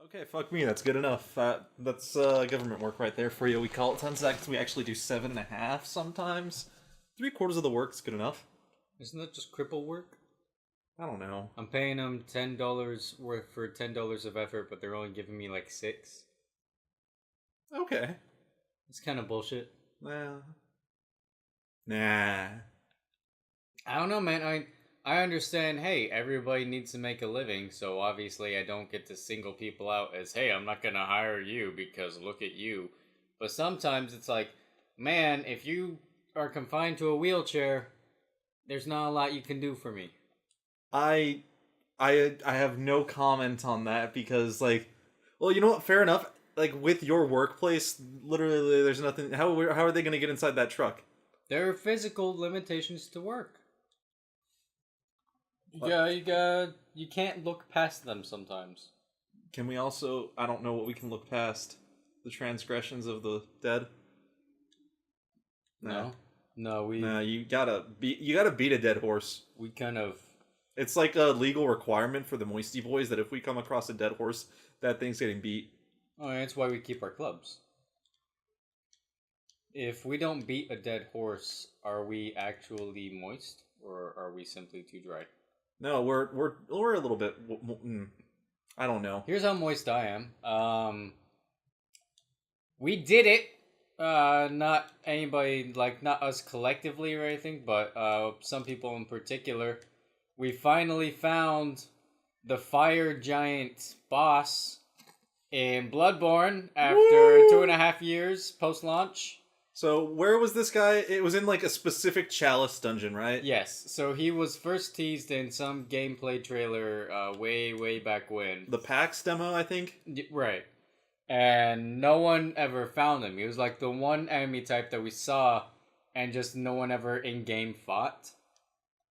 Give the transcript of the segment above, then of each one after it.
Okay, fuck me, that's good enough. That's government work right there for you. We call it 10 seconds, we actually do 7.5 sometimes. 3/4 of the work's good enough. Isn't that just cripple work? I don't know. I'm paying them $10 worth for $10 of effort, but they're only giving me like 6. Okay. It's kind of bullshit. Nah. I don't know, man. I understand, hey, everybody needs to make a living, so obviously I don't get to single people out as, hey, I'm not gonna hire you because look at you. But sometimes it's like, man, if you are confined to a wheelchair, there's not a lot you can do for me. I have no comment on that because, like, well, you know what? Fair enough. Like, with your workplace, literally, there's nothing. How are they going to get inside that truck? There are physical limitations to work. You can't look past them sometimes. Can we also? I don't know what we can look past. The transgressions of the dead. No, you gotta beat a dead horse. We kind of. It's like a legal requirement for the MoistyVoice that if we come across a dead horse, that thing's getting beat. Oh, that's why we keep our clubs. If we don't beat a dead horse, are we actually moist, or are we simply too dry? No, we're a little bit. I don't know. Here's how moist I am. We did it. Not anybody, like, not us collectively or anything, but some people in particular. We finally found the fire giant boss in Bloodborne after 2.5 years post-launch. So where was this guy? It was in like a specific Chalice dungeon, right? Yes. So he was first teased in some gameplay trailer way back when. The PAX demo, I think? Right. And no one ever found him. He was like the one enemy type that we saw and just no one ever in-game fought.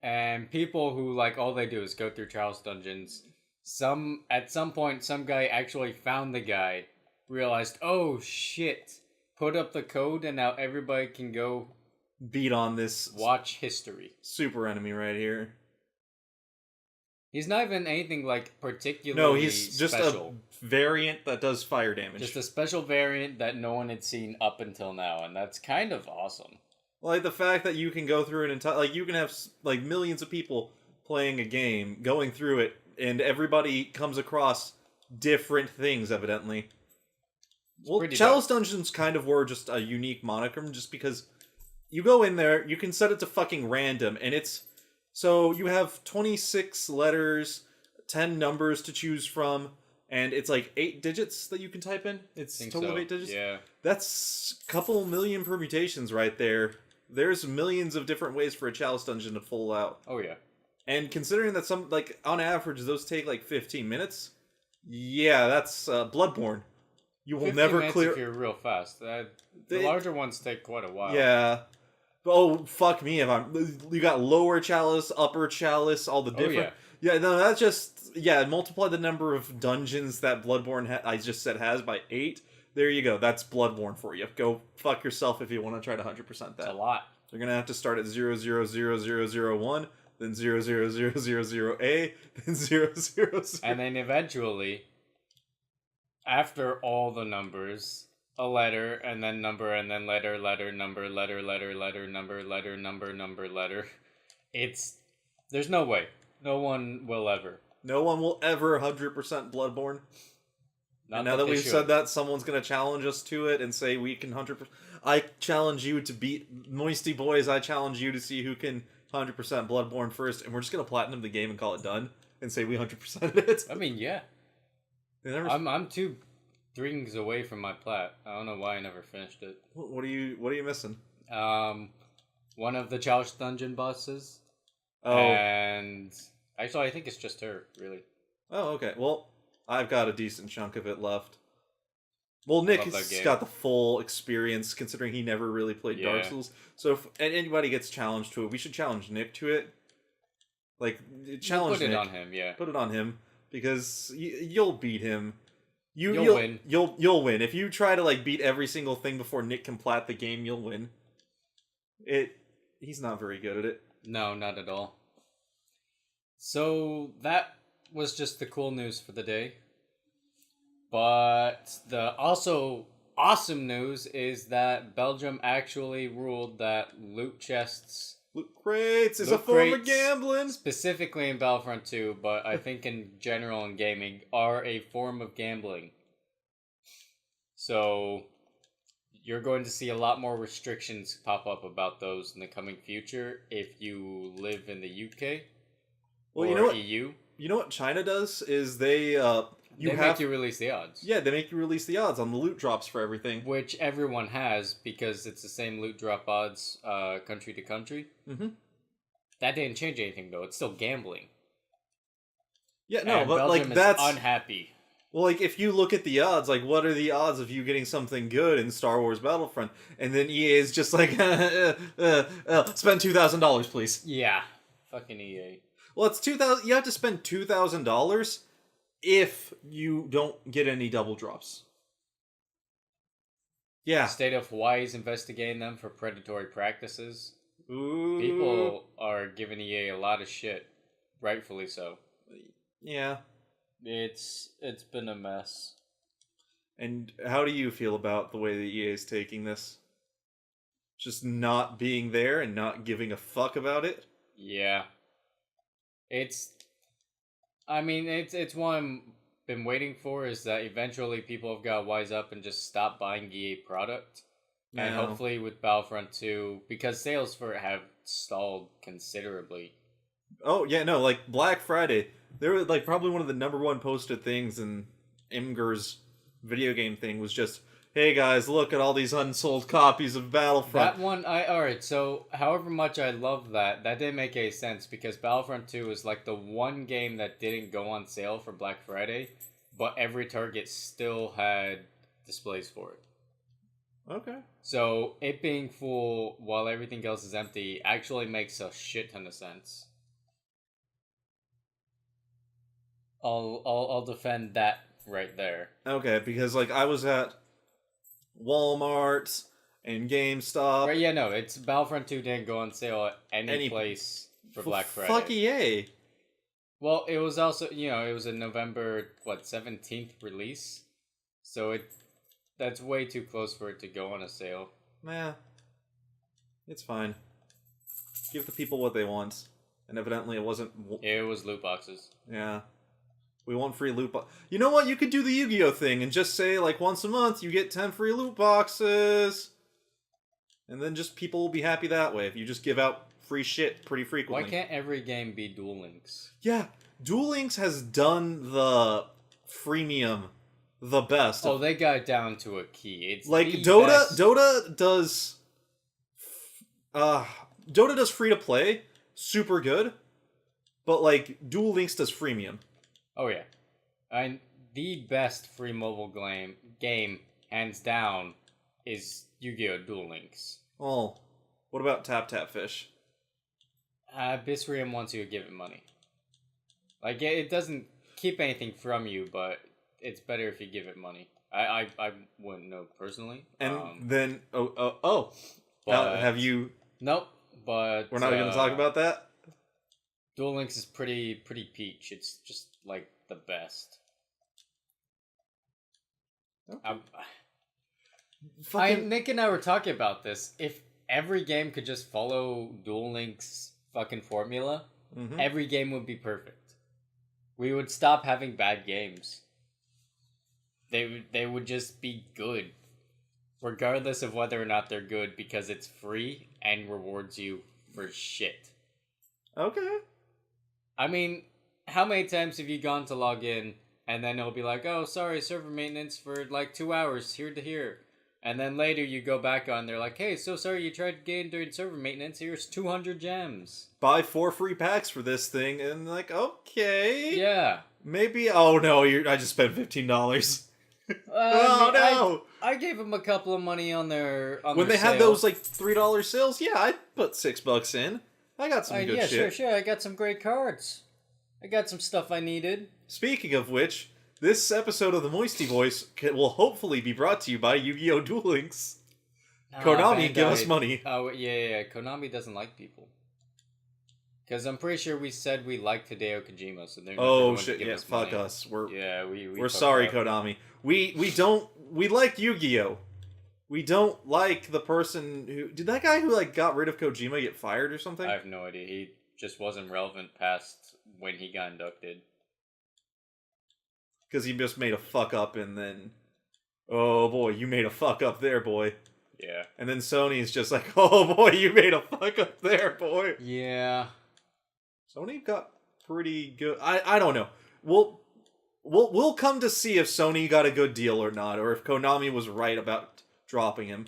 And people who, like, all they do is go through Chalice dungeons. At some point, some guy actually found the guy, realized, oh shit, put up the code, and now everybody can go beat on this watch history. Super enemy right here. He's not even anything, like, particularly No, he's just special. A variant that does fire damage. Just a special variant that no one had seen up until now, and that's kind of awesome. Like, the fact that you can go through an entire... Like, you can have, like, millions of people playing a game, going through it, and everybody comes across different things, evidently. Well, Chalice Dungeons kind of were just a unique moniker, just because you go in there, you can set it to fucking random, and it's... So, you have 26 letters, 10 numbers to choose from, and it's like 8 digits that you can type in. It's a total of 8 digits? Yeah. That's a couple million permutations right there. There's millions of different ways for a Chalice dungeon to pull out. Oh, yeah. And considering that some, like, on average, those take, like, 15 minutes, yeah, that's Bloodborne. You will never clear... if you're real fast. The larger ones take quite a while. Yeah. Oh, fuck me if I'm... You got lower Chalice, upper Chalice, all the different... Oh, yeah. Yeah, no, that's just... Yeah, multiply the number of dungeons that Bloodborne, I just said, has by 8. There you go. That's Bloodborne for you. Go fuck yourself if you want to try to 100% that. It's a lot. You're going to have to start at 00001, then 00000A, then 000... And then eventually, after all the numbers, a letter, and then number, and then letter, number, letter. There's no way. No one will ever. No one will ever 100% Bloodborne. And now that we've said that, someone's going to challenge us to it and say we can 100%... I challenge you to beat MoistyBoiz. I challenge you to see who can 100% Bloodborne first. And we're just going to platinum the game and call it done. And say we 100%ed it. I mean, yeah. I'm 2 rings away from my plat. I don't know why I never finished it. What are you missing? One of the Chalice dungeon bosses. Oh. And... Actually, I think it's just her, really. Oh, okay. Well... I've got a decent chunk of it left. Well, Nick has got the full experience, considering he never really played Dark Souls. So if anybody gets challenged to it, we should challenge Nick to it. Like, challenge Nick. Put it on him, yeah. Put it on him, because you'll beat him. You'll win. You'll win. If you try to, like, beat every single thing before Nick can plat the game, you'll win. He's not very good at it. No, not at all. So, that was just the cool news for the day. But the also awesome news is that Belgium actually ruled that loot chests, Loot crates is a Loot form of crates. gambling. specifically in Battlefront 2, but I think in general in gaming, are a form of gambling. So you're going to see a lot more restrictions pop up about those in the coming future if you live in the UK Well, or you know what? EU. You know what China does is they Make you release the odds. Yeah, they make you release the odds on the loot drops for everything. Which everyone has because it's the same loot drop odds country to country. Mm-hmm. That didn't change anything though. It's still gambling. Yeah, no, And but Belgium like is that's unhappy. well, like if you look at the odds, like what are the odds of you getting something good in Star Wars Battlefront, and then EA is just like, spend $2,000, please. Yeah, fucking EA. Well, it's 2,000. You have to spend $2,000 if you don't get any double drops. Yeah. The state of Hawaii is investigating them for predatory practices. Ooh. People are giving EA a lot of shit, rightfully so. Yeah. It's been a mess. And how do you feel about the way that EA is taking this? Just not being there and not giving a fuck about it? Yeah. It's one I've been waiting for, is that eventually people have got to wise up and just stop buying EA product. No. And hopefully with Battlefront 2, because sales for it have stalled considerably. Oh, yeah, no, like Black Friday, they were like probably one of the number one posted things in Imgur's video game thing was just, hey guys, look at all these unsold copies of Battlefront. That one, alright, so however much I love that didn't make any sense because Battlefront 2 is like the one game that didn't go on sale for Black Friday, but every Target still had displays for it. Okay. So it being full while everything else is empty actually makes a shit ton of sense. I'll defend that right there. Okay, because like I was at Walmart and GameStop. Right, yeah, no, it's Battlefront 2 didn't go on sale at any place for Black Friday. Fuck EA. Well, it was also, it was a November 17th release. So that's way too close for it to go on a sale. Nah. It's fine. Give the people what they want. And evidently it wasn't... It was loot boxes. Yeah. We want free loot boxes. You know what? You could do the Yu-Gi-Oh thing and just say, like, once a month you get 10 free loot boxes. And then just people will be happy that way if you just give out free shit pretty frequently. Why can't every game be Duel Links? Yeah. Duel Links has done the freemium the best. Oh, they got it down to a key. It's like the Dota best. Dota does free to play super good, but like Duel Links does freemium. Oh yeah. And the best free mobile game hands down is Yu-Gi-Oh! Duel Links. Oh. What about Tap Tap Fish? Bisrium wants you to give it money. Like it doesn't keep anything from you, but it's better if you give it money. I wouldn't know personally. And then have you? Nope. But we're not going to talk about that. Duel Links is pretty peach. It's just like the best. Okay. Nick and I were talking about this. If every game could just follow Duel Links' fucking formula, every game would be perfect. We would stop having bad games. They would just be good, regardless of whether or not they're good, because it's free and rewards you for shit. Okay. I mean, how many times have you gone to log in and then it'll be like, oh, sorry, server maintenance for like 2 hours, here to here. And then later you go back on, they're like, hey, so sorry you tried to get in during server maintenance, here's 200 gems. Buy 4 free packs for this thing, and like, okay. Yeah. Maybe, oh no, I just spent $15. Oh no! I gave them a couple of money on their when they had those like $3 sales. Yeah, I put $6 in. I got some good shit. Sure. I got some great cards. I got some stuff I needed. Speaking of which, this episode of the MoistyVoice will hopefully be brought to you by Yu-Gi-Oh! Duel Links. Konami, give us money. Oh yeah. Konami doesn't like people. Because I'm pretty sure we said we liked Hideo Kojima, so they're not going to give us money. Fuck us. We're sorry, up. Konami. We like Yu-Gi-Oh! We don't like the person who... Did that guy who, like, got rid of Kojima get fired or something? I have no idea. He just wasn't relevant past when he got inducted. Because he just made a fuck up and then... Oh boy, you made a fuck up there, boy. Yeah. And then Sony's just like, oh boy, you made a fuck up there, boy. Yeah. Sony got pretty good... I don't know. We'll come to see if Sony got a good deal or not, or if Konami was right about dropping him.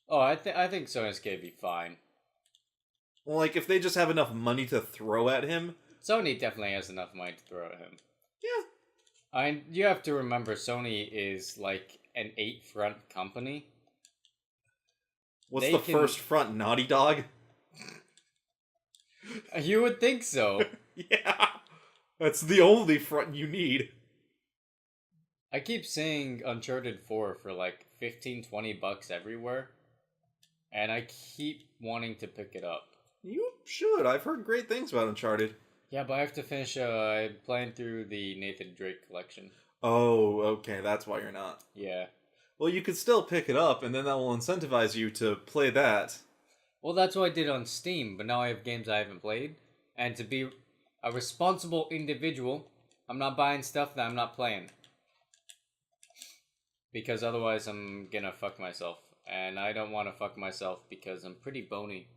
Oh, I think Sony's gonna be fine. Well, like, if they just have enough money to throw at him... Sony definitely has enough money to throw at him. Yeah. You have to remember, Sony is like an 8-front company. What's the first front, Naughty Dog? You would think so. Yeah. That's the only front you need. I keep seeing Uncharted 4 for like $15-20 everywhere. And I keep wanting to pick it up. You should. I've heard great things about Uncharted. Yeah, but I have to finish playing through the Nathan Drake collection. Oh, okay. That's why you're not. Yeah. Well, you could still pick it up, and then that will incentivize you to play that. Well, that's what I did on Steam, but now I have games I haven't played. And to be a responsible individual, I'm not buying stuff that I'm not playing. Because otherwise I'm gonna fuck myself. And I don't want to fuck myself because I'm pretty bony.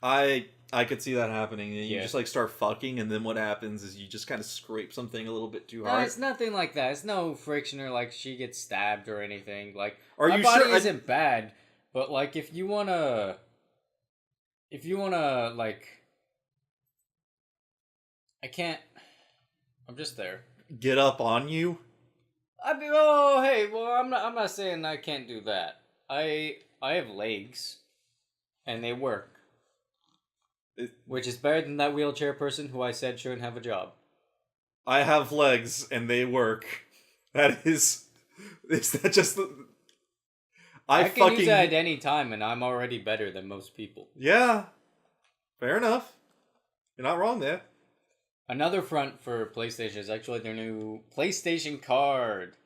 I could see that happening. You just like start fucking, and then what happens is you just kind of scrape something a little bit too hard. No, it's nothing like that. It's no friction or like she gets stabbed or anything. Like Are my you body sure? isn't bad, but like if you wanna like, I can't. I'm just there. Get up on you. I mean, oh hey, well I'm not saying I can't do that. I have legs, and they work. Which is better than that wheelchair person who I said shouldn't have a job. I have legs and they work. Is that just the... I can use that at any time and I'm already better than most people. Yeah. Fair enough. You're not wrong there. Another front for PlayStation is actually their new PlayStation card.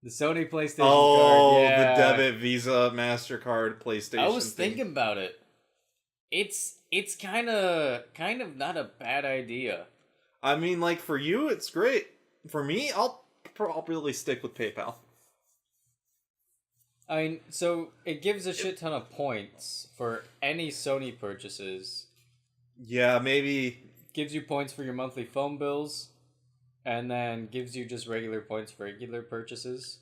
The Sony PlayStation card. Oh, yeah. the debit, Visa, MasterCard, PlayStation. I was thinking about it. It's kind of not a bad idea. I mean, like, for you, it's great. For me, I'll probably stick with PayPal. I mean, so it gives a shit ton of points for any Sony purchases. Yeah, maybe. Gives you points for your monthly phone bills, and then gives you just regular points for regular purchases.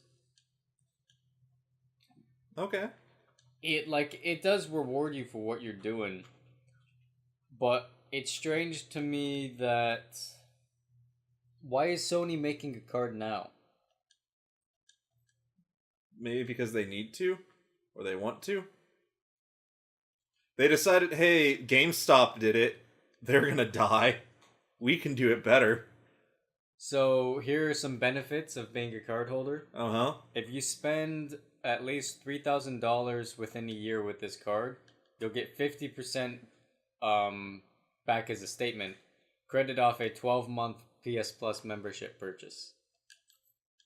Okay. It does reward you for what you're doing, but it's strange to me that why is Sony making a card now? Maybe because they need to, or they want to. They decided, hey, GameStop did it. They're gonna die. We can do it better. So here are some benefits of being a card holder. Uh-huh. If you spend at least $3,000 within a year with this card, you'll get 50% back as a statement, credit off a 12-month PS Plus membership purchase.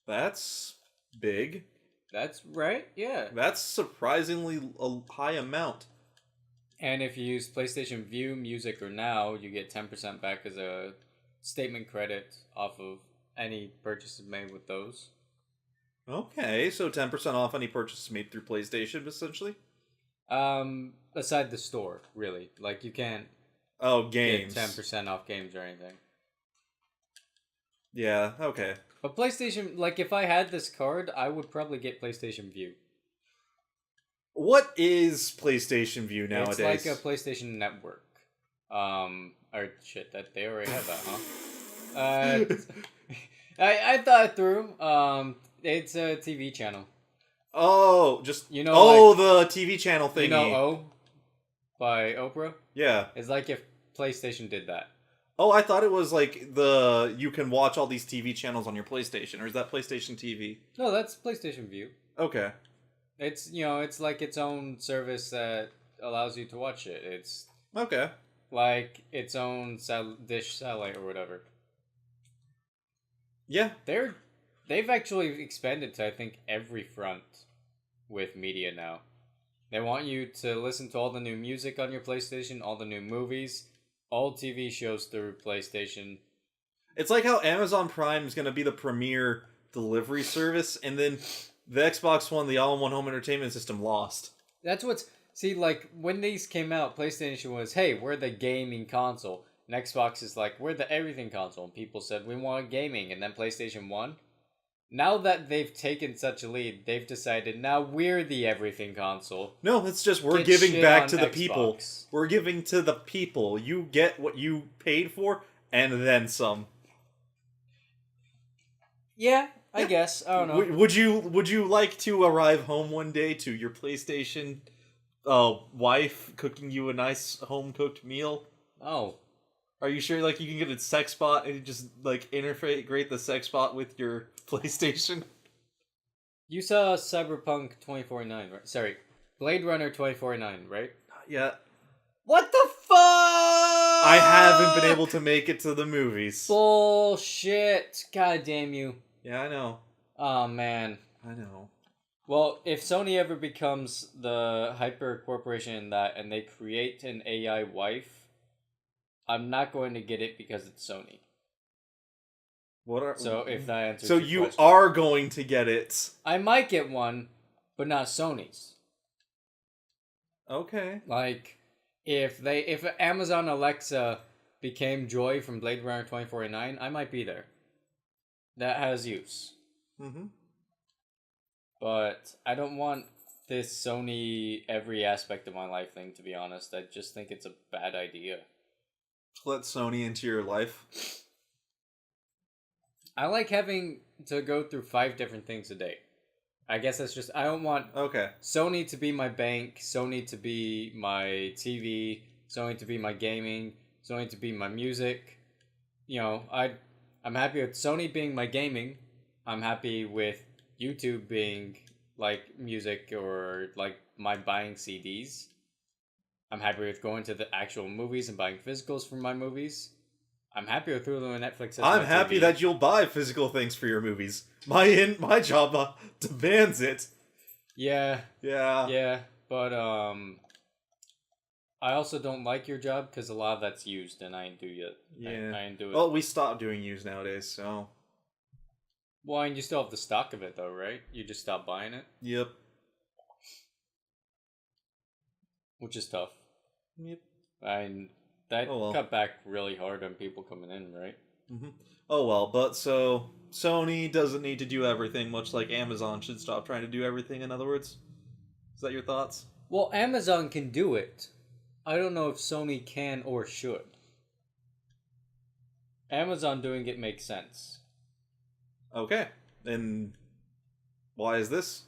That's big. That's right, yeah. That's surprisingly a high amount. And if you use PlayStation View, Music, or Now, you get 10% back as a statement credit off of any purchases made with those. Okay, so 10% off any purchase made through PlayStation, essentially? Aside the store, really. Like, you can't games. get 10% off games or anything. Yeah, okay. But PlayStation, like, if I had this card, I would probably get PlayStation View. What is PlayStation View nowadays? It's like a PlayStation Network. Or shit, that they already have that, huh? I thought it through. It's a TV channel. Oh, just you know, the TV channel thingy. You know, O by Oprah. Yeah, it's like if PlayStation did that. Oh, I thought it was like you can watch all these TV channels on your PlayStation, or is that PlayStation TV? No, that's PlayStation View. Okay. It's it's like its own service that allows you to watch it. It's okay. Like its own dish satellite or whatever. Yeah, they're they've actually expanded to, I think, every front with media now. They want you to listen to all the new music on your PlayStation, all the new movies, all TV shows through PlayStation. It's like how Amazon Prime is going to be the premier delivery service, and then the Xbox One, the all-in-one home entertainment system, lost. That's what's... See, like, when these came out, PlayStation was, hey, we're the gaming console. And Xbox is like, we're the everything console. And people said, we want gaming. And then PlayStation won. Now that they've taken such a lead, they've decided, now we're the everything console. No, it's just we're Get giving shit back on to the Xbox. people. We're giving to the people. You get what you paid for, and then some. Yeah, I guess. I don't know. Would you like to arrive home one day to your PlayStation wife cooking you a nice home-cooked meal? Oh. Are you sure, like, you can get a sex bot and just, like, integrate the sex bot with your PlayStation? You saw Cyberpunk 2049, right? Sorry, Blade Runner 2049, right? Not yet. What the fuck? I haven't been able to make it to the movies. Bullshit. God damn you. Yeah, I know. Oh, man. I know. Well, if Sony ever becomes the hyper corporation in that and they create an AI wife, I'm not going to get it because it's Sony. So if that answers So your you question. are going to get it. I might get one, but not Sony's. Okay. Like, if Amazon Alexa became Joy from Blade Runner 2049, I might be there. That has use. Mm-hmm. But I don't want this Sony every aspect of my life thing, to be honest. I just think it's a bad idea. Let Sony into your life. I like having to go through 5 different things a day. I guess that's just... I don't want Sony to be my bank, Sony to be my TV, Sony to be my gaming, Sony to be my music. You know, I'm happy with Sony being my gaming. I'm happy with YouTube being, like, music or, like, my buying CDs. I'm happy with going to the actual movies and buying physicals for my movies. I'm happy with Hulu and Netflix as I'm my happy TV. that you'll buy physical things for your movies. My job demands it. Yeah. Yeah. Yeah, but, I also don't like your job because a lot of that's used and I ain't do yet. Yeah. I ain't do it. Well, we stopped doing used nowadays, so... Well, and you still have the stock of it, though, right? You just stopped buying it? Yep. Which is tough. Yep. That cut back really hard on people coming in, right? Mm-hmm. Oh well, but so Sony doesn't need to do everything, much like Amazon should stop trying to do everything, in other words? Is that your thoughts? Well, Amazon can do it. I don't know if Sony can or should. Amazon doing it makes sense. Okay. And why is this?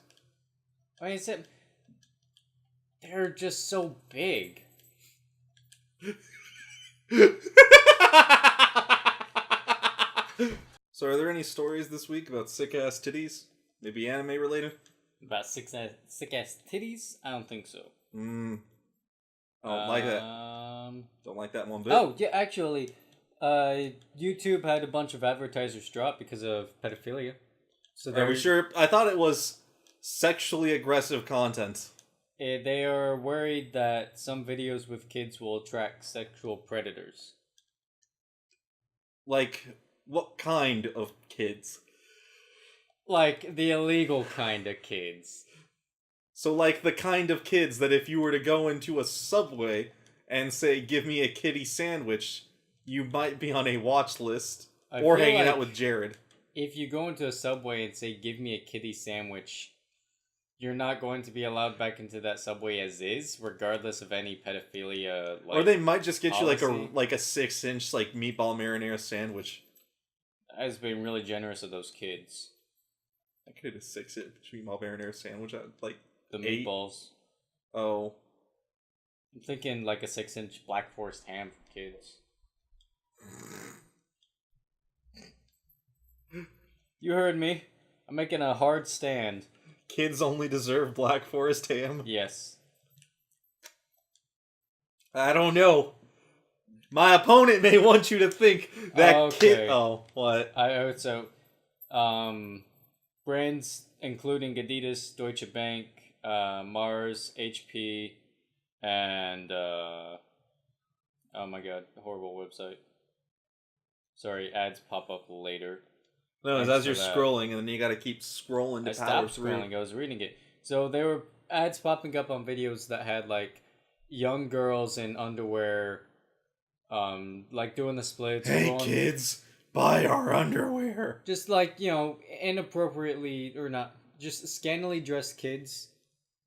I mean, they're just so big. So are there any stories this week about sick-ass titties? Maybe anime related? About sick-ass titties? I don't think so. I don't like that. Don't like that one bit. Oh, yeah, actually, YouTube had a bunch of advertisers drop because of pedophilia. So Are we sure? I thought it was sexually aggressive content. They are worried that some videos with kids will attract sexual predators. Like, what kind of kids? Like, the illegal kind of kids. So, like, the kind of kids that if you were to go into a Subway and say, give me a kitty sandwich, you might be on a watch list. Or hanging out with Jared. If you go into a Subway and say, give me a kitty sandwich, you're not going to be allowed back into that Subway as is, regardless of any pedophilia. Or they might just get policy. you like a 6-inch like meatball marinara sandwich. Has been really generous of those kids. I could have a 6-inch meatball marinara sandwich at like The 8. meatballs. Oh. I'm thinking like a 6-inch Black Forest ham for kids. You heard me. I'm making a hard stand. Kids only deserve Black Forest ham? Yes. I don't know. My opponent may want you to think that kid... Oh, what? Brands including Adidas, Deutsche Bank, Mars, HP, and oh my god, horrible website. Sorry, ads pop up later. No, it's as you're scrolling, and then you gotta keep scrolling to power stopped through. scrolling, I was reading it. So there were ads popping up on videos that had like young girls in underwear, like doing the splits. Hey kids, buy our underwear. Just like, you know, inappropriately or not, just scantily dressed kids,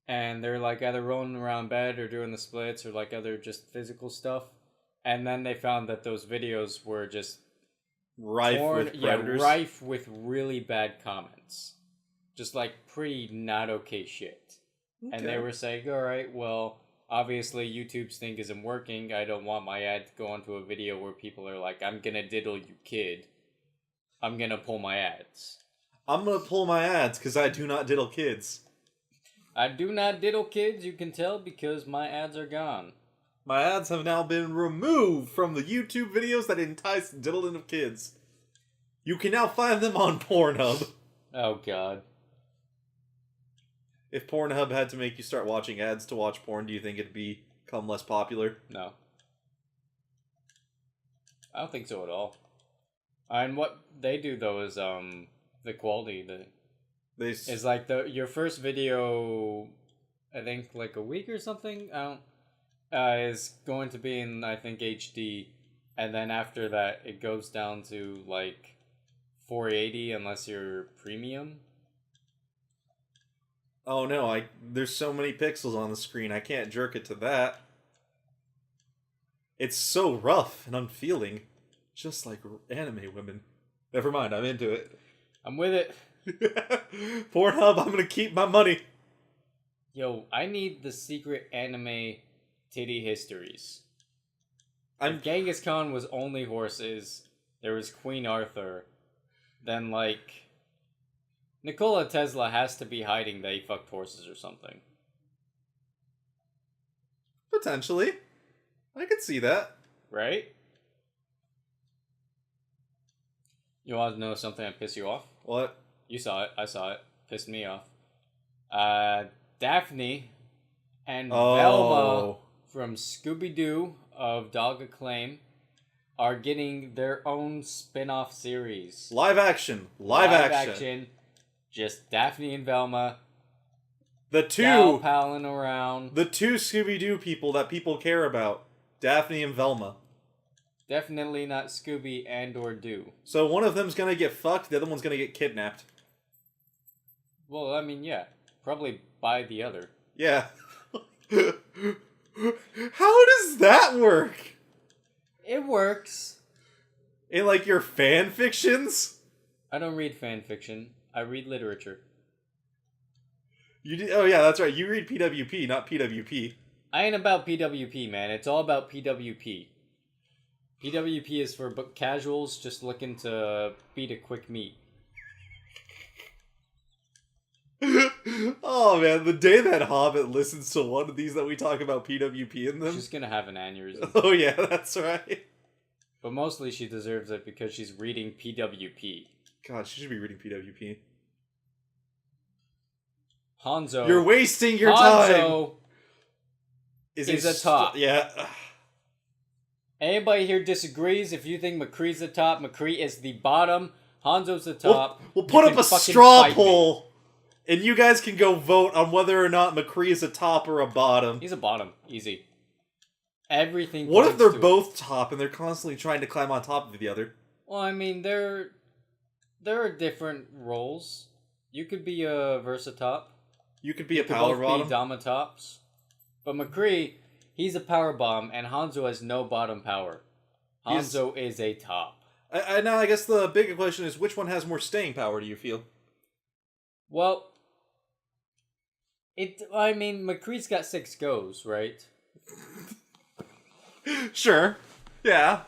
and they're like either rolling around bed or doing the splits or like other just physical stuff. And then they found that those videos were just rife with predators. Yeah, rife with really bad comments. Just like pretty not okay shit. Okay. And they were saying, alright, well, obviously YouTube's thing isn't working. I don't want my ad to go onto a video where people are like, I'm gonna diddle you, kid. I'm gonna pull my ads. I'm gonna pull my ads because I do not diddle kids. I do not diddle kids, you can tell, because my ads are gone. My ads have now been removed from the YouTube videos that entice diddling of kids. You can now find them on Pornhub. Oh, God. If Pornhub had to make you start watching ads to watch porn, do you think it'd become less popular? No. I don't think so at all. And what they do, though, is the quality. It's like your first video, I think, like a week or something, is going to be in, I think, HD. And then after that, it goes down to, like, 480 unless you're premium. Oh no, there's so many pixels on the screen, I can't jerk it to that. It's so rough and unfeeling. Just like anime women. Never mind, I'm into it. I'm with it. Pornhub, I'm gonna keep my money. Yo, I need the secret anime titty histories. If Genghis Khan was only horses, there was Queen Arthur, then, like, Nikola Tesla has to be hiding that he fucked horses or something. Potentially. I could see that. Right? You want to know something that pissed you off? What? You saw it. I saw it. Pissed me off. Daphne and Velma from Scooby-Doo of Dog Acclaim are getting their own spin-off series. Live action. Live action. Just Daphne and Velma. The two gal-palling around. The two Scooby-Doo people that people care about. Daphne and Velma. Definitely not Scooby and or Doo. So one of them's gonna get fucked, the other one's gonna get kidnapped. Well, I mean, yeah. Probably by the other. Yeah. How does that work? It works. In, like, your fan fictions? I don't read fan fiction. I read literature. You do, oh yeah, that's right. You read PWP, not PWP. I ain't about PWP, man. It's all about PWP. PWP is for casuals just looking to beat a quick meat. Oh man, the day that Hobbit listens to one of these that we talk about PWP in them, she's gonna have an aneurysm. Oh yeah, that's right. But mostly she deserves it because she's reading PWP. God, she should be reading PWP. Hanzo. You're wasting your time. Is a top. Yeah. Anybody here disagrees? If you think McCree's the top, McCree is the bottom. Hanzo's the top. We'll put up a straw poll, and you guys can go vote on whether or not McCree is a top or a bottom. He's a bottom. Easy. Everything. What if they're both top and they're constantly trying to climb on top of the other? Well, I mean, there are different roles. You could be a Versatop. You could be a power bottom. Be Domatops. But McCree, he's a power bomb, and Hanzo has no bottom power. Hanzo is a top. Now, I guess the bigger question is, which one has more staying power, do you feel? Well, I mean, McCree's got 6 goes, right? Sure. Yeah.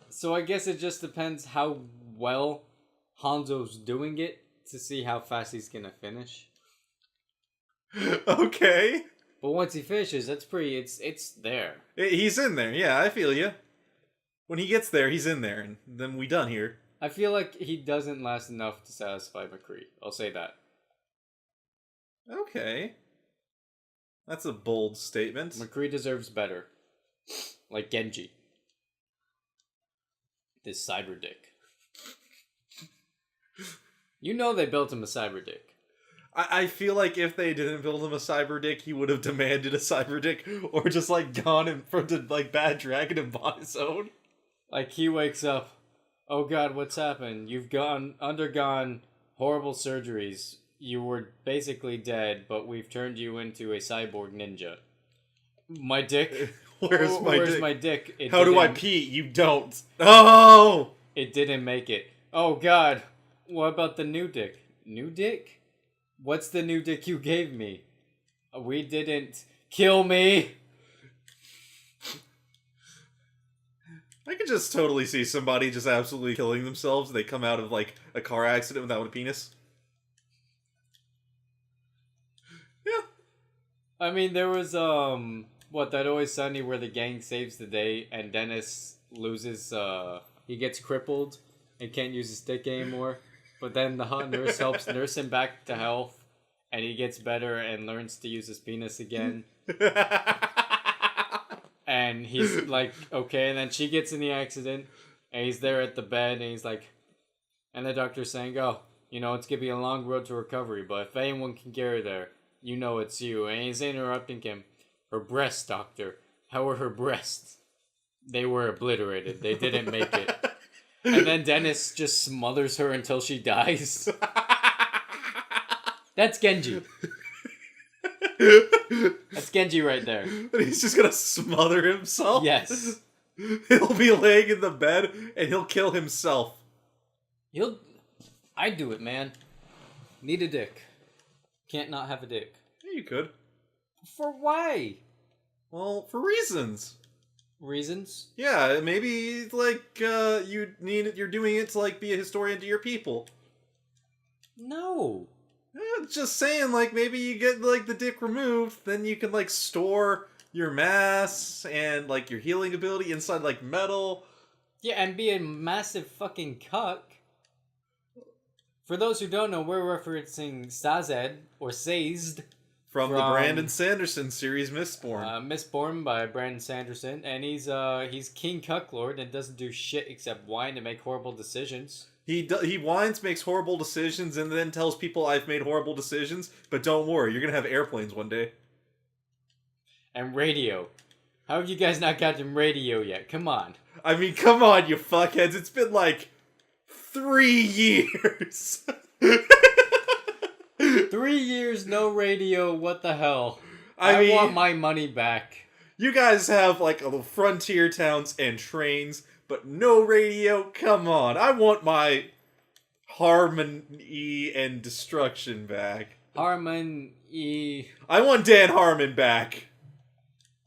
So I guess it just depends how well Hanzo's doing it to see how fast he's gonna finish. Okay. But once he finishes, it's there. He's in there, yeah, I feel you. When he gets there, he's in there, and then we done here. I feel like he doesn't last enough to satisfy McCree. I'll say that. Okay. That's a bold statement. McCree deserves better. Like Genji. This cyber dick. You know they built him a cyber dick. I feel like if they didn't build him a cyber dick, he would have demanded a cyber dick, or just like gone in front of like Bad Dragon and bought his own. Like he wakes up, oh god, what's happened? You've undergone horrible surgeries. You were basically dead, but we've turned you into a cyborg ninja. My dick? Where's my dick? How do I pee? You don't. Oh! It didn't make it. Oh god. What about the new dick? New dick? What's the new dick you gave me? We didn't kill me. I could just totally see somebody just absolutely killing themselves. They come out of like a car accident without a penis. Yeah. I mean, there was That Always Sunny where the gang saves the day and Dennis loses he gets crippled and can't use his dick anymore. But then the hot nurse helps nurse him back to health, and he gets better and learns to use his penis again. And he's like, okay, and then she gets in the accident, and he's there at the bed, and he's like, and the doctor's saying, oh, you know, it's gonna be a long road to recovery, but if anyone can get her there, you know it's you. And he's interrupting him. Her breasts, doctor. How were her breasts? They were obliterated. They didn't make it. And then Dennis just smothers her until she dies. That's Genji. That's Genji right there. And he's just gonna smother himself? Yes. He'll be laying in the bed and he'll kill himself. I'd do it, man. Need a dick. Can't not have a dick. Yeah, you could. For why? Well, for reasons. Reasons? Yeah, maybe like you're doing it to like be a historian to your people. No. Just saying, like maybe you get like the dick removed, then you can like store your mass and like your healing ability inside like metal. Yeah, and be a massive fucking cuck. For those who don't know, we're referencing Sazed or Sazed. From the Brandon Sanderson series, Mistborn. Mistborn by Brandon Sanderson, and he's King Cucklord and doesn't do shit except whine and make horrible decisions. He whines, makes horrible decisions, and then tells people I've made horrible decisions, but don't worry, you're gonna have airplanes one day. And radio. How have you guys not gotten radio yet? Come on. I mean, come on, you fuckheads. It's been like 3 years. 3 years, no radio, what the hell? I mean, want my money back. You guys have, like, frontier towns and trains, but no radio? Come on, I want my harmony and destruction back. Harmony. I want Dan Harmon back.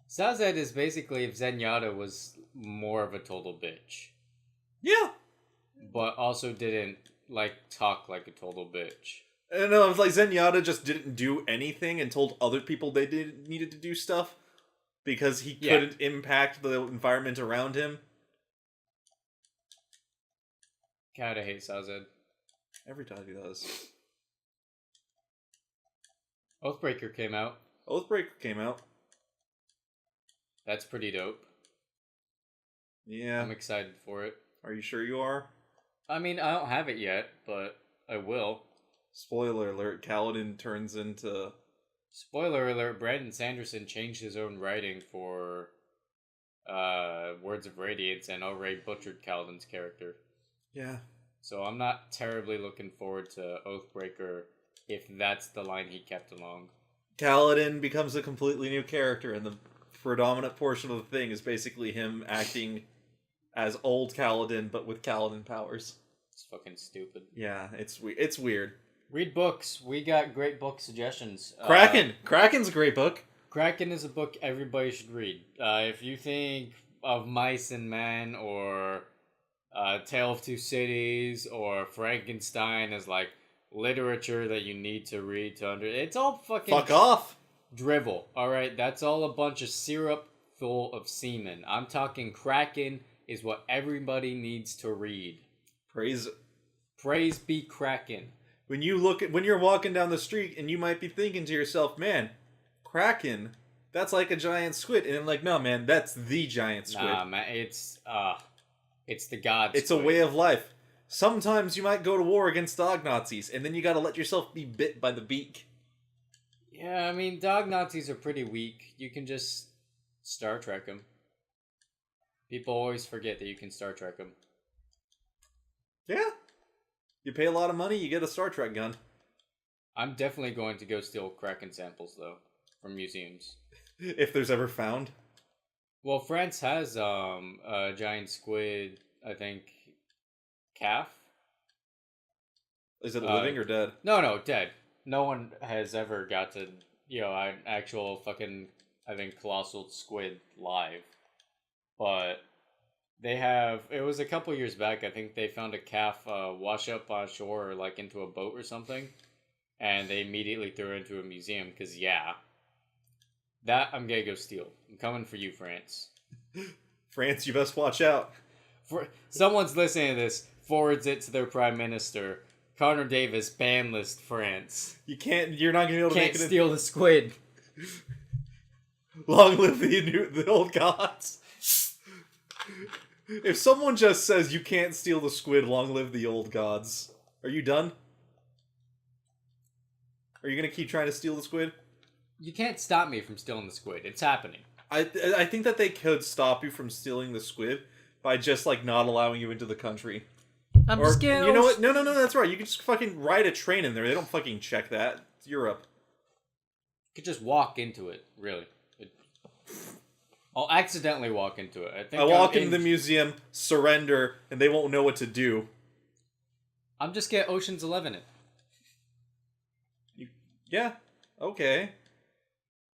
Sazed is basically if Zenyatta was more of a total bitch. Yeah. But also didn't, like, talk like a total bitch. And it was like Zenyatta just didn't do anything and told other people they needed to do stuff because he couldn't impact the environment around him. God, I hate Sazed. Every time he does. Oathbreaker came out. Oathbreaker came out. That's pretty dope. Yeah. I'm excited for it. Are you sure you are? I mean, I don't have it yet, but I will. Spoiler alert, Kaladin turns into... Spoiler alert, Brandon Sanderson changed his own writing for Words of Radiance and already butchered Kaladin's character. Yeah. So I'm not terribly looking forward to Oathbreaker if that's the line he kept along. Kaladin becomes a completely new character, and the predominant portion of the thing is basically him acting as old Kaladin, but with Kaladin powers. It's fucking stupid. Yeah, it's weird. Read books. We got great book suggestions. Kraken! Kraken's a great book. Kraken is a book everybody should read. If you think of Mice and Men or Tale of Two Cities or Frankenstein as like literature that you need to read to it's all fucking... Fuck off! Drivel. Alright, that's all a bunch of syrup full of semen. I'm talking Kraken is what everybody needs to read. Praise. Praise be Kraken. When you're walking down the street and you might be thinking to yourself, man, Kraken, that's like a giant squid. And I'm like, no, man, that's the giant squid. Nah, man, it's the god It's squid. a way of life. Sometimes you might go to war against dog Nazis, and then you gotta let yourself be bit by the beak. Yeah, I mean, dog Nazis are pretty weak. You can just Star Trek them. People always forget that you can Star Trek them. Yeah. You pay a lot of money, you get a Star Trek gun. I'm definitely going to go steal Kraken samples, though, from museums. If there's ever found. Well, France has a giant squid, I think, calf. Is it living or dead? No, dead. No one has ever got to, an actual fucking, I think, colossal squid live. But they have, it was a couple years back, I think they found a calf wash up on shore or like into a boat or something. And they immediately threw it into a museum because, that I'm gonna go steal. I'm coming for you, France. France, you best watch out. Someone's listening to this, forwards it to their prime minister. Connor Davis, ban list France. You're not gonna be able to make it. Can't steal the squid. Long live the old gods. If someone just says you can't steal the squid, long live the old gods. Are you done? Are you gonna keep trying to steal the squid? You can't stop me from stealing the squid. It's happening. I think that they could stop you from stealing the squid by just like not allowing you into the country. I'm just kidding. You know what? No, that's right. You can just fucking ride a train in there. They don't fucking check that. It's Europe. You could just walk into it, really. I'll accidentally walk into it. I walk into the museum, surrender, and they won't know what to do. I'm just get Ocean's 11 it. Yeah. Okay.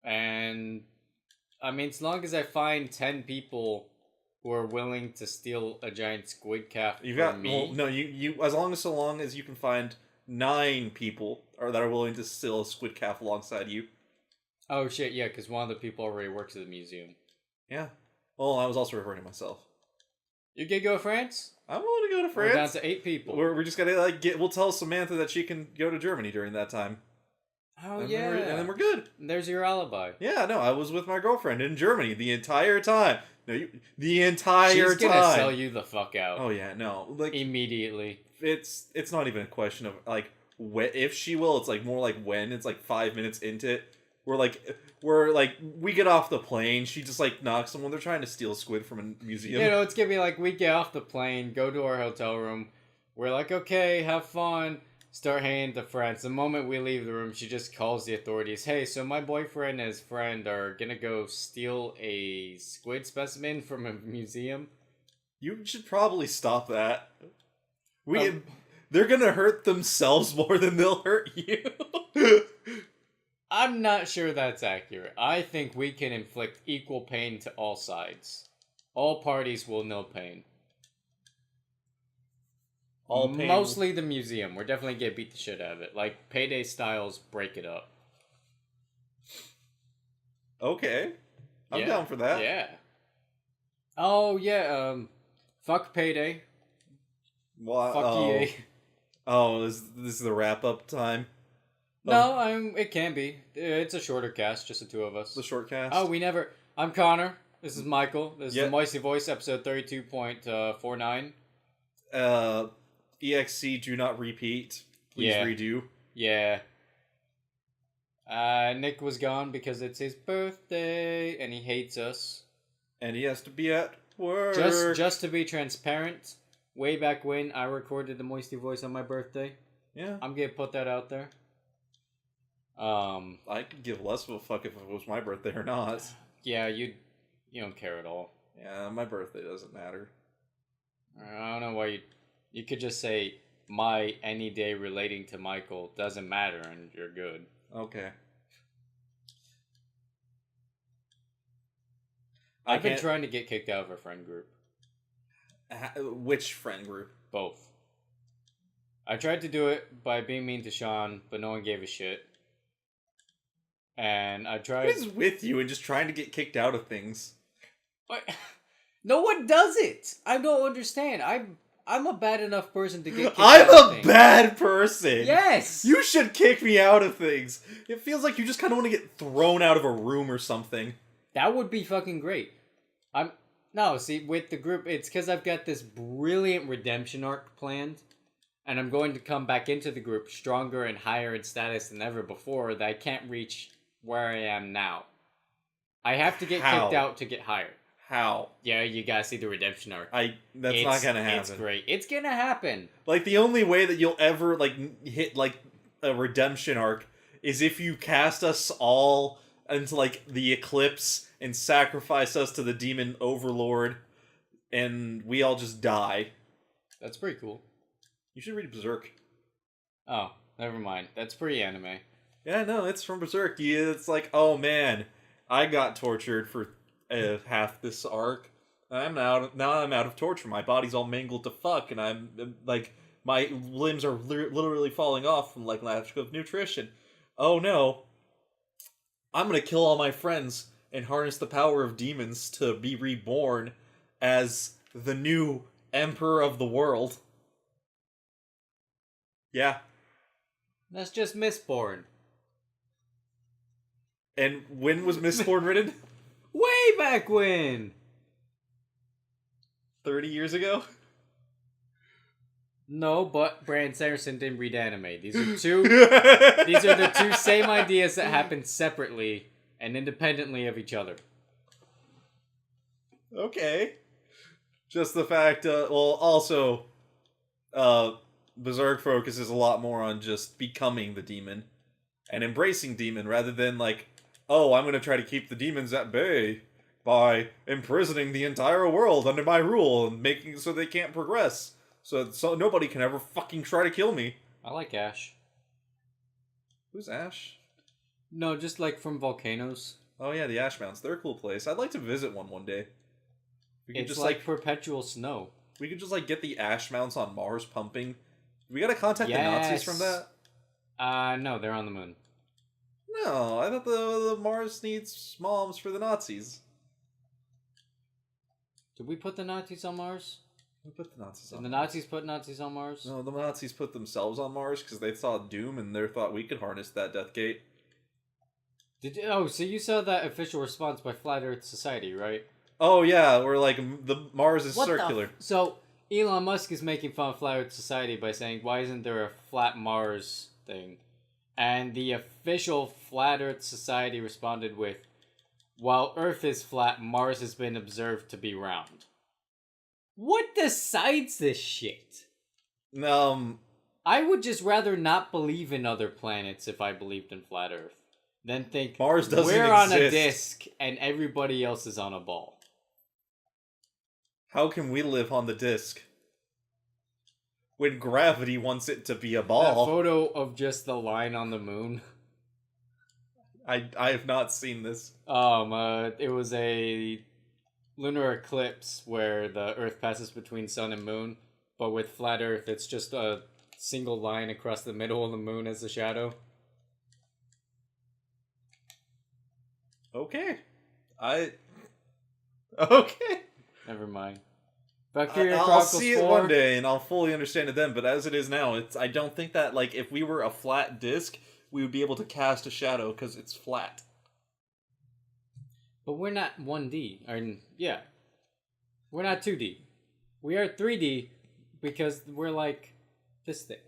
And I mean, as long as I find 10 people who are willing to steal a giant squid calf from me. Well, no, you so long as you can find 9 people that are willing to steal a squid calf alongside you. Oh shit, yeah, because one of the people already works at the museum. Yeah. Well, I was also referring to myself. You gonna go to France? I'm willing to go to France. We're down to 8 people. We're just gonna we'll tell Samantha that she can go to Germany during that time. Oh, and yeah. And then we're good. There's your alibi. Yeah, no, I was with my girlfriend in Germany the entire time. No, the entire time. She's gonna sell you the fuck out. Oh, yeah, no. Like, immediately. It's not even a question of, like, if she will. It's, like, more like when. It's, like, 5 minutes into it. We get off the plane. She just, like, knocks someone. They're trying to steal squid from a museum. You know, it's gonna be like, we get off the plane, go to our hotel room. We're like, okay, have fun. Start heading to France. The moment we leave the room, she just calls the authorities. Hey, so my boyfriend and his friend are gonna go steal a squid specimen from a museum. You should probably stop that. They're gonna hurt themselves more than they'll hurt you. I'm not sure that's accurate. I think we can inflict equal pain to all sides. All parties will know pain. All pain. Mostly the museum. We're definitely gonna beat the shit out of it. Like, Payday styles, break it up. Okay. I'm down for that. Yeah. Oh, yeah, fuck Payday. What? Fuck EA. Oh, this is the wrap-up time? No, it can be. It's a shorter cast, just the two of us. The short cast? Oh, I'm Connor. This is Michael. This is the MoistyVoice, episode 32.49. EXC, do not repeat. Please redo. Yeah. Nick was gone because it's his birthday, and he hates us. And he has to be at work. Just to be transparent, way back when I recorded the MoistyVoice on my birthday. Yeah. I'm gonna put that out there. I could give less of a fuck if it was my birthday or not. Yeah, you don't care at all. Yeah, my birthday doesn't matter. I don't know why you could just say my any day relating to Michael doesn't matter and you're good. Okay. I've been trying to get kicked out of our friend group. Which friend group? Both. I tried to do it by being mean to Sean, but no one gave a shit. And I tried... What is with you and just trying to get kicked out of things? What? No one does it! I don't understand. I'm a bad enough person to get kicked I'm out of a things. bad person. Yes. You should kick me out of things. It feels like you just kind of want to get thrown out of a room or something. That would be fucking great. No, see, with the group, it's because I've got this brilliant redemption arc planned, and I'm going to come back into the group stronger and higher in status than ever before that I can't reach where I am now. I have to get kicked out to get higher. How? Yeah, you gotta see the redemption arc. That's not gonna happen. It's great. It's gonna happen. Like, the only way that you'll ever, like, hit, like, a redemption arc is if you cast us all into, like, the eclipse and sacrifice us to the demon overlord, and we all just die. That's pretty cool. You should read Berserk. Oh, never mind. That's pretty anime. Yeah, no, it's from Berserk. It's like, oh man, I got tortured for half this arc. I'm out of torture. My body's all mangled to fuck, and I'm like, my limbs are literally falling off from like lack of nutrition. Oh no, I'm gonna kill all my friends and harness the power of demons to be reborn as the new emperor of the world. Yeah. That's just Mistborn. And when was Mistborn written? Way back when! 30 years ago? No, but Brandon Sanderson didn't read anime. These are the two same ideas that happen separately and independently of each other. Okay. Just the fact, also, Berserk focuses a lot more on just becoming the demon and embracing demon rather than like, oh, I'm gonna try to keep the demons at bay by imprisoning the entire world under my rule and making it so they can't progress. So nobody can ever fucking try to kill me. I like Ash. Who's Ash? No, just like from Volcanoes. Oh yeah, the Ash Mountains. They're a cool place. I'd like to visit one day. We could It's just like perpetual snow. we could just like get the Ash Mounts on Mars pumping. We gotta contact the Nazis from that. No, they're on the moon. No, I thought the Mars needs moms for the Nazis. Did we put the Nazis on Mars? We put the Nazis Did on the Mars. Nazis put Nazis on Mars? No, the Nazis put themselves on Mars because they saw Doom and they thought we could harness that Death Gate. So you saw that official response by Flat Earth Society, right? Oh yeah, we're like, the Mars is circular. So Elon Musk is making fun of Flat Earth Society by saying, why isn't there a flat Mars thing? And the official Flat Earth Society responded with, while Earth is flat, Mars has been observed to be round. What decides this shit? I would just rather not believe in other planets if I believed in Flat Earth. Then think, Mars doesn't we're on a exist. disc and everybody else is on a ball. How can we live on the disc when gravity wants it to be a That ball? photo of just the line on the moon. I have not seen this. It was a lunar eclipse where the Earth passes between sun and moon, but with flat Earth, it's just a single line across the middle of the moon as a shadow. Okay. Okay. Never mind. Valkyria I'll Chronicles see it 4. one day and I'll fully understand it then, but as it is now, I don't think that, like, if we were a flat disc, we would be able to cast a shadow because it's flat. But we're not 1D. Yeah. We're not 2D. We are 3D because we're like this thick.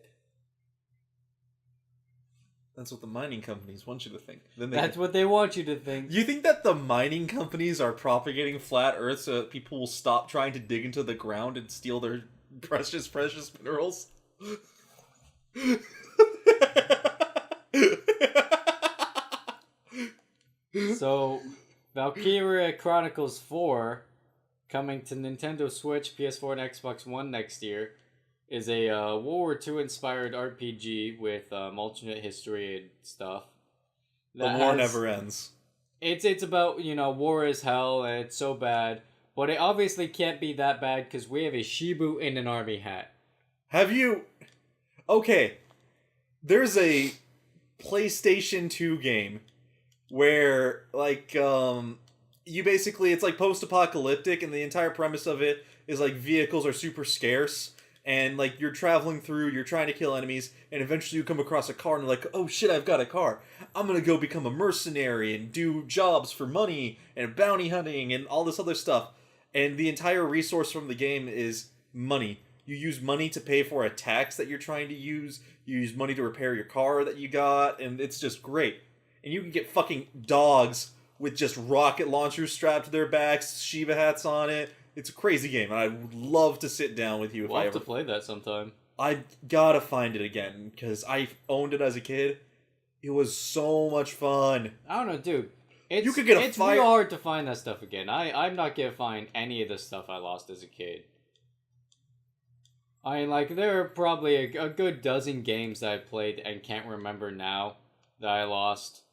That's what the mining companies want you to think. That's what they want you to think. You think that the mining companies are propagating flat Earth so that people will stop trying to dig into the ground and steal their precious minerals? So, Valkyria Chronicles 4, coming to Nintendo Switch, PS4, and Xbox One next year, is a World War II inspired RPG with alternate history and stuff. The war never ends. It's about, war is hell and it's so bad, but it obviously can't be that bad because we have a Shibu in an army hat. Have you... Okay. There's a PlayStation 2 game where, like, you basically... It's, like, post-apocalyptic, and the entire premise of it is, like, vehicles are super scarce, and like you're traveling through, you're trying to kill enemies, and eventually you come across a car and you're like, oh shit, I've got a car. I'm gonna go become a mercenary and do jobs for money and bounty hunting and all this other stuff. And the entire resource from the game is money. You use money to pay for a tax that you're trying to use. You use money to repair your car that you got, and it's just great. And you can get fucking dogs with just rocket launchers strapped to their backs, Shiva hats on it. It's a crazy game, and I would love to sit down with you if We'll I have ever... to play that sometime. I gotta find it again, because I owned it as a kid. It was so much fun. I don't know, dude. It's, You could get a it's fire- real hard to find that stuff again. I'm not gonna find any of the stuff I lost as a kid. I mean, like, there are probably a good dozen games that I played and can't remember now that I lost.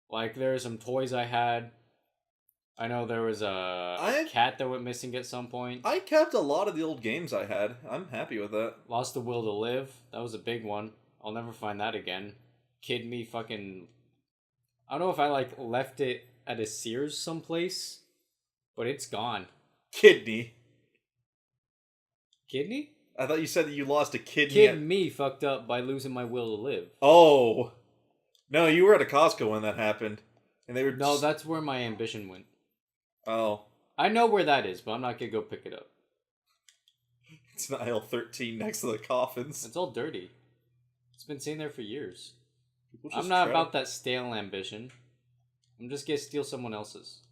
Like, there are some toys I had. I know there was a cat that went missing at some point. I kept a lot of the old games I had. I'm happy with that. Lost the Will to Live. That was a big one. I'll never find that again. Kid me fucking... I don't know if I, like, left it at a Sears someplace, but it's gone. Kidney. Kidney? I thought you said that you lost a kidney. Kid me fucked up by losing my will to live. Oh. No, you were at a Costco when that happened. And they were... No, that's where my ambition went. Oh. I know where that is, but I'm not gonna go pick it up. It's in aisle 13 next to the coffins. It's all dirty. It's been sitting there for years. People just I'm not try- about that stale ambition. I'm just gonna steal someone else's.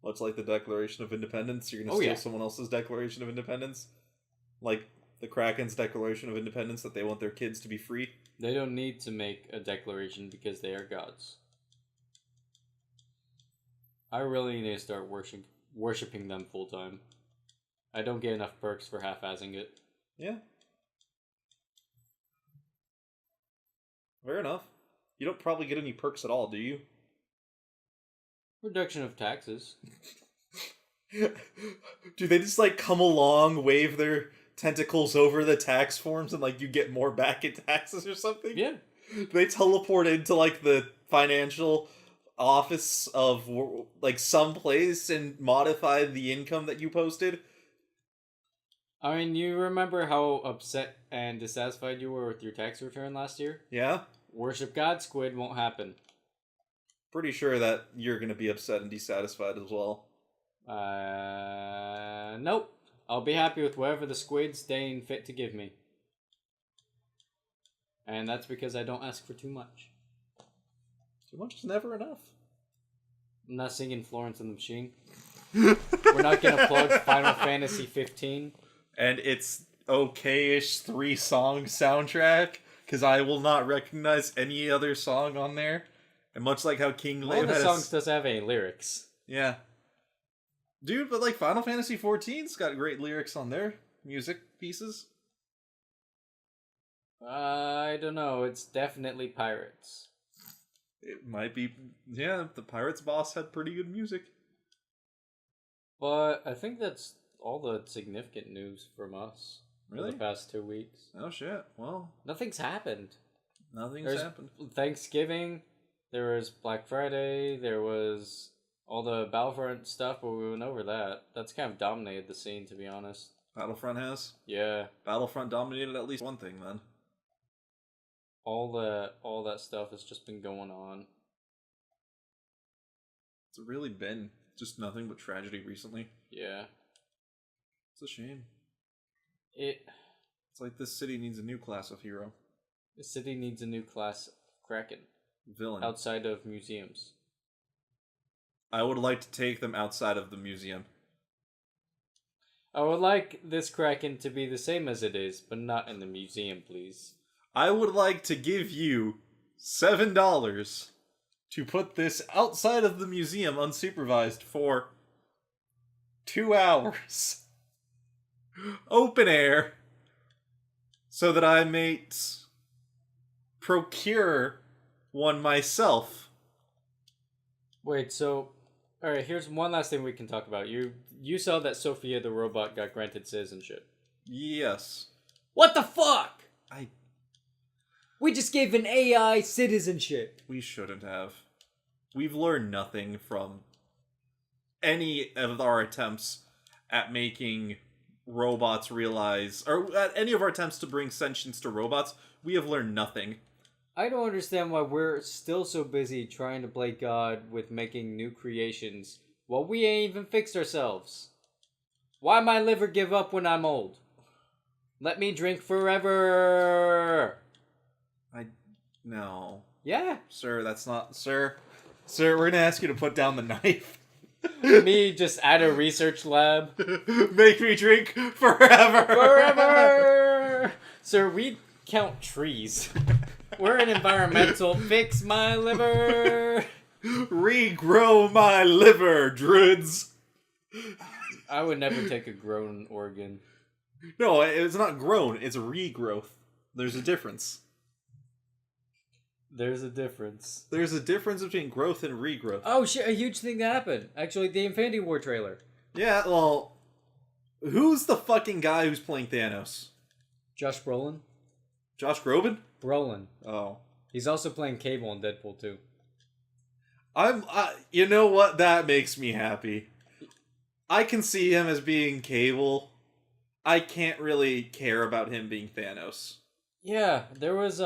Much like the Declaration of Independence, you're gonna steal someone else's Declaration of Independence? Like the Kraken's Declaration of Independence, that they want their kids to be free? They don't need to make a declaration because they are gods. I really need to start worshipping them full time. I don't get enough perks for half-assing it. Yeah. Fair enough. You don't probably get any perks at all, do you? Reduction of taxes. Do they just like come along, wave their tentacles over the tax forms, and like you get more back in taxes or something? Yeah. They teleport into like the financial office of like some place and modify the income that you posted. I mean, you remember how upset and dissatisfied you were with your tax return last year? Yeah? Worship God, Squid, won't happen. Pretty sure that you're gonna be upset and dissatisfied as well. Nope. I'll be happy with whatever the Squid's deign fit to give me. And that's because I don't ask for too much. Too much is never enough. I'm not singing Florence and the Machine. We're not gonna plug Final Fantasy 15. And it's okay-ish 3-song soundtrack, because I will not recognize any other song on there. And much like how King One Leif of the had songs doesn't have any lyrics. Yeah. Dude, but like Final Fantasy 14's got great lyrics on their music pieces. I don't know. It's definitely pirates. It might be... Yeah, the Pirates boss had pretty good music. But I think that's all the significant news from us. Really? For the past 2 weeks. Oh shit, well... Nothing's happened. There's happened. Thanksgiving, there was Black Friday, there was all the Battlefront stuff, but we went over that. That's kind of dominated the scene, to be honest. Battlefront has? Yeah. Battlefront dominated at least one thing, then. All that stuff has just been going on. It's really been just nothing but tragedy recently. Yeah. It's a shame. It's like this city needs a new class of hero. The city needs a new class of Kraken. Villain. Outside of museums. I would like to take them outside of the museum. I would like this Kraken to be the same as it is, but not in the museum, please. I would like to give you $7 to put this outside of the museum unsupervised for 2 hours. Open air. So that I may procure one myself. Wait, so... Alright, here's one last thing we can talk about. You saw that Sophia the robot got granted citizenship. Yes. What the fuck?! We just gave an AI citizenship. We shouldn't have. We've learned nothing from any of our attempts at making robots realize, or at any of our attempts to bring sentience to robots, we have learned nothing. I don't understand why we're still so busy trying to play God with making new creations while we ain't even fixed ourselves. Why my liver give up when I'm old? Let me drink forever. No. Yeah. Sir, that's not... Sir, we're gonna ask you to put down the knife. Me just at a research lab. Make me drink forever. Forever. Sir, we count trees. We're an environmental. Fix my liver. Regrow my liver, druids. I would never take a grown organ. No, it's not grown. It's regrowth. There's a difference. There's a difference. There's a difference between growth and regrowth. Oh shit, a huge thing that happened. Actually, the Infinity War trailer. Yeah, well, who's the fucking guy who's playing Thanos? Josh Brolin? Josh Groban? Brolin. Oh. He's also playing Cable in Deadpool 2. You know what? That makes me happy. I can see him as being Cable. I can't really care about him being Thanos. Yeah, there was,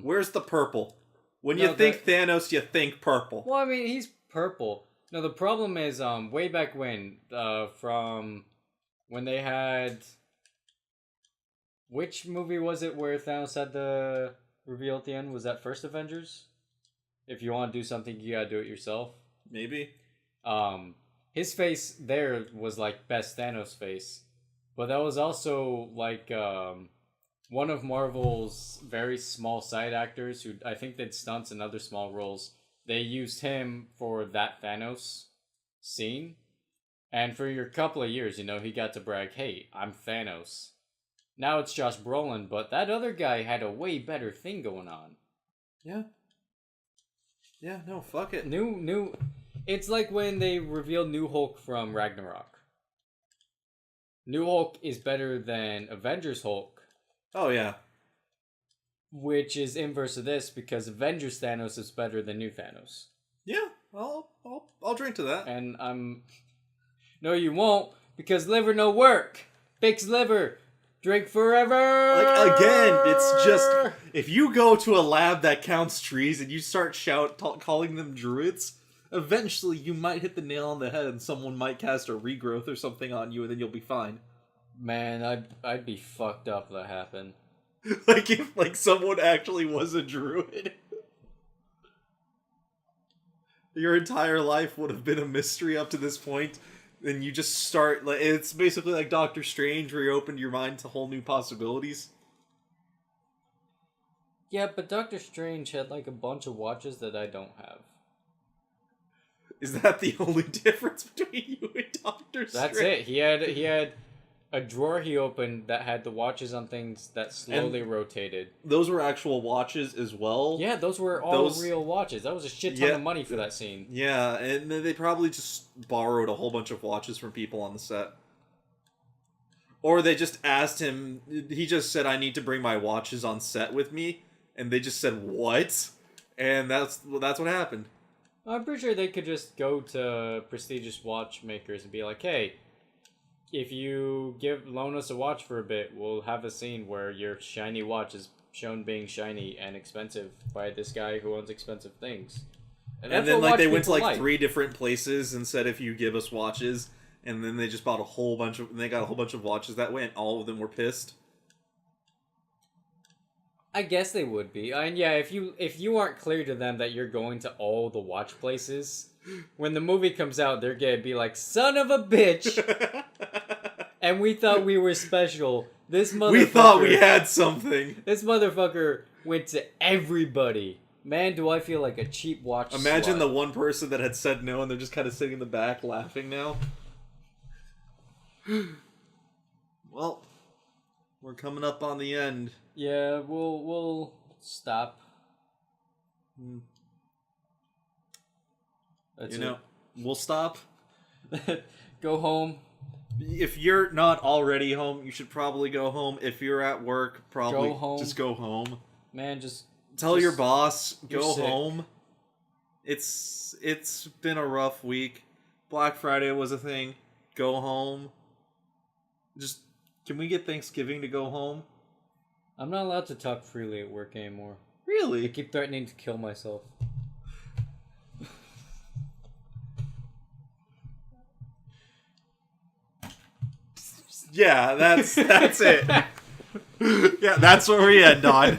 Where's the purple? When you think Thanos, you think purple. Well, I mean, he's purple. No, the problem is, way back when, from when they had... Which movie was it where Thanos had the reveal at the end? Was that First Avengers? If you want to do something, you gotta do it yourself. Maybe. His face there was like best Thanos face. But that was also like, one of Marvel's very small side actors who I think did stunts and other small roles. They used him for that Thanos scene. And for your couple of years, you know, he got to brag, hey, I'm Thanos. Now it's Josh Brolin, but that other guy had a way better thing going on. Yeah. Yeah, no, fuck it. New. It's like when they revealed New Hulk from Ragnarok. New Hulk is better than Avengers Hulk. Oh, yeah. Which is inverse of this, because Avengers Thanos is better than New Thanos. Yeah, I'll drink to that. And No, you won't, because liver no work. Fix liver. Drink forever! Like, again, it's just... If you go to a lab that counts trees and you start calling them druids, eventually you might hit the nail on the head and someone might cast a regrowth or something on you and then you'll be fine. Man, I'd be fucked up if that happened. Like, if someone actually was a druid. Your entire life would have been a mystery up to this point. And you just start, like, it's basically like Doctor Strange, where you opened your mind to whole new possibilities. Yeah, but Doctor Strange had, like, a bunch of watches that I don't have. Is that the only difference between you and Doctor Strange? That's it. He had a drawer he opened that had the watches on things that slowly rotated. Those were actual watches as well? Yeah, those were all real watches. That was a shit ton of money for that scene. Yeah, and they probably just borrowed a whole bunch of watches from people on the set. Or they just asked him, he just said, I need to bring my watches on set with me. And they just said, what? And that's what happened. I'm pretty sure they could just go to prestigious watchmakers and be like, hey, if you loan us a watch for a bit, we'll have a scene where your shiny watch is shown being shiny and expensive by this guy who owns expensive things. And then they went to like 3 different places and said, if you give us watches, and then they just bought they got a whole bunch of watches that way, and all of them were pissed. I guess they would be. And yeah, if you aren't clear to them that you're going to all the watch places, when the movie comes out, they're gonna be like, son of a bitch! And we thought we were special. This motherfucker... We thought we had something! This motherfucker went to everybody. Man, do I feel like a cheap watch Imagine slut. the one person that had said no and they're just kind of sitting in the back laughing now. Well, we're coming up on the end. Yeah, we'll stop. That's we'll stop. Go home. If you're not already home, you should probably go home. If you're at work, probably go home. Just go home. Man, tell your boss, go sick. home. It's been a rough week. Black Friday was a thing. Go home. Just Can we get Thanksgiving to go home? I'm not allowed to talk freely at work anymore. I Really? keep threatening to kill myself. Yeah, that's it. Yeah, that's where we end on.